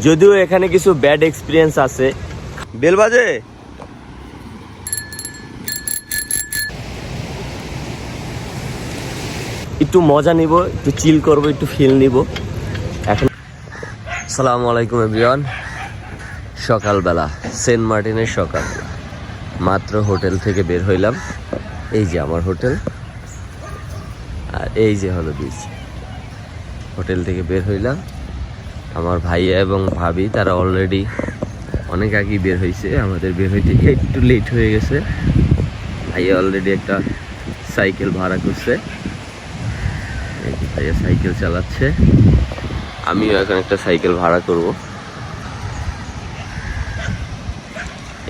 যদিও এখানে কিছু ব্যাড এক্সপিরিয়েন্স আছে। বেল বাজে, একটু মজা নিব, একটু চিল করব, একটু ফিল নিব এখন। আসসালামু আলাইকুম এভরিওয়ান। সকালবেলা, সেন্ট মার্টিনের সকালবেলা, মাত্র হোটেল থেকে বের হইলাম। এই যে আমার হোটেল, আর এই যে হলো বিচ। হোটেল থেকে বের হইলাম, আমার ভাইয়া এবং ভাবি তারা অলরেডি অনেক আগেই বের হয়েছে। আমাদের বের হইতে একটু লেট হয়ে গেছে। ভাইয়া অলরেডি একটা সাইকেল ভাড়া করছে, ভাইয়া সাইকেল চালাচ্ছে, আমিও এখন একটা সাইকেল ভাড়া করব।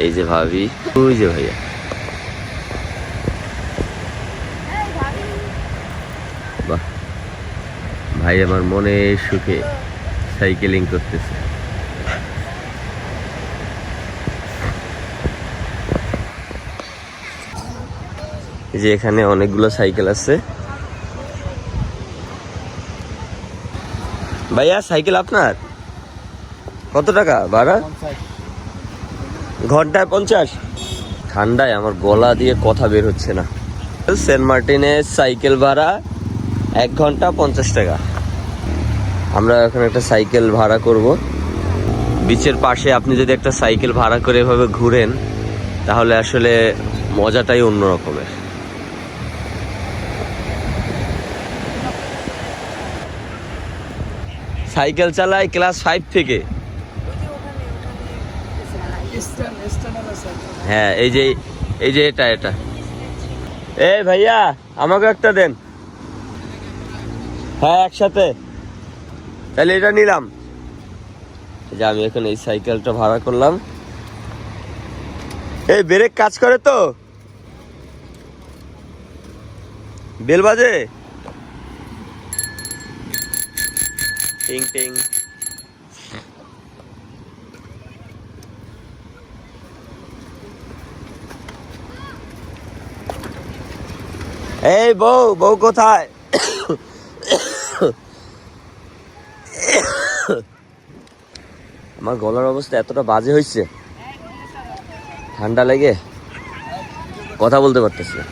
এই যে ভাবি, ওই যে ভাইয়া। বাহ, ভাই আমার মনে সুখে সাইকেলিং করতেছে। এই যে এখানে অনেকগুলো সাইকেল আছে। ভাইয়া সাইকেল আপনার? কত টাকা ভাড়া? ঘন্টায় 50। ঠান্ডায় আমার গলা দিয়ে কথা বের হচ্ছে না। সেন্ট মার্টিনে সাইকেল ভাড়া 1 ঘন্টা 50 টাকা। আমরা এখন একটা সাইকেল ভাড়া করব। বিচের পাশে আপনি যদি একটা সাইকেল ভাড়া করে এভাবে ঘুরেন, তাহলে আসলে মজাটাই অন্য রকমের। সাইকেল চালাই ক্লাস 5 থেকে। হ্যাঁ, এই যে এটা এই ভাইয়া আমাকে একটা দেন। হ্যাঁ একসাথে, তাহলে এটা নিলাম। যে আমি এখন এই সাইকেলটা ভাড়া করলাম। এই ব্রেক কাজ করে তো? বেল বাজে, টিং টিং। এই বউ কোথায়? আমার গলার অবস্থা এতটা বাজে হয়েছে, ঠান্ডা লেগে কথা বলতে পারতেছি না।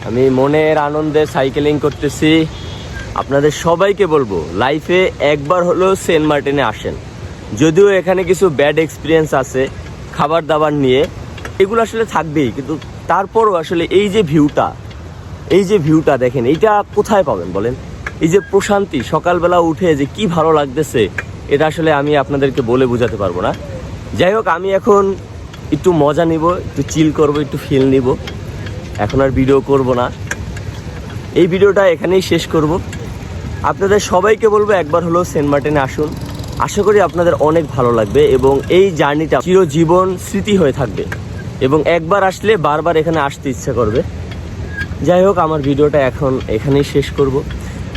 আমি মনের আনন্দে সাইকেলিং করতেছি। আপনাদের সবাইকে বলবো, লাইফে একবার হলেও সেন্ট মার্টিনে আসেন। যদিও এখানে কিছু ব্যাড এক্সপিরিয়েন্স আছে খাবার দাবার নিয়ে, এগুলো আসলে থাকবেই, কিন্তু তারপরও আসলে এই যে ভিউটা দেখেন, এইটা কোথায় পাবেন বলেন? এই যে প্রশান্তি, সকালবেলা উঠে যে কি ভালো লাগতেছে, এটা আসলে আমি আপনাদেরকে বলে বোঝাতে পারবো না। যাই হোক, আমি এখন একটু মজা নিব, একটু চিল করব, একটু ফিল নিব। এখন আর ভিডিও করব না, এই ভিডিওটা এখানেই শেষ করব। আপনাদের সবাইকে বলবো একবার হলেও সেন্ট মার্টিনে আসুন। আশা করি আপনাদের অনেক ভালো লাগবে এবং এই জার্নিটা চিরজীবন স্মৃতি হয়ে থাকবে, এবং একবার আসলে বারবার এখানে আসতে ইচ্ছা করবে। যাই হোক, আমার ভিডিওটা এখন এখানেই শেষ করব।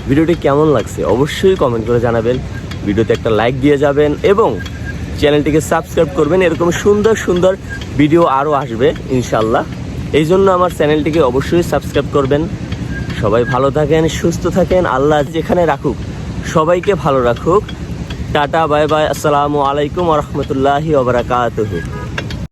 ভিডিওটি কেমন লাগছে অবশ্যই কমেন্ট করে জানাবেন। ভিডিওতে একটা লাইক দিয়ে যাবেন এবং চ্যানেলটিকে সাবস্ক্রাইব করবেন। এরকম সুন্দর সুন্দর ভিডিও আরও আসবে ইনশাল্লাহ। এই জন্য আমার চ্যানেলটিকে অবশ্যই সাবস্ক্রাইব করবেন। সবাই ভালো থাকেন, সুস্থ থাকেন, আল্লাহ যেখানে রাখুক সবাইকে ভালো রাখুক। টাটা, বাই বাই, আসসালামু আলাইকুম ওয়া রাহমাতুল্লাহি ওয়া বারাকাতুহু।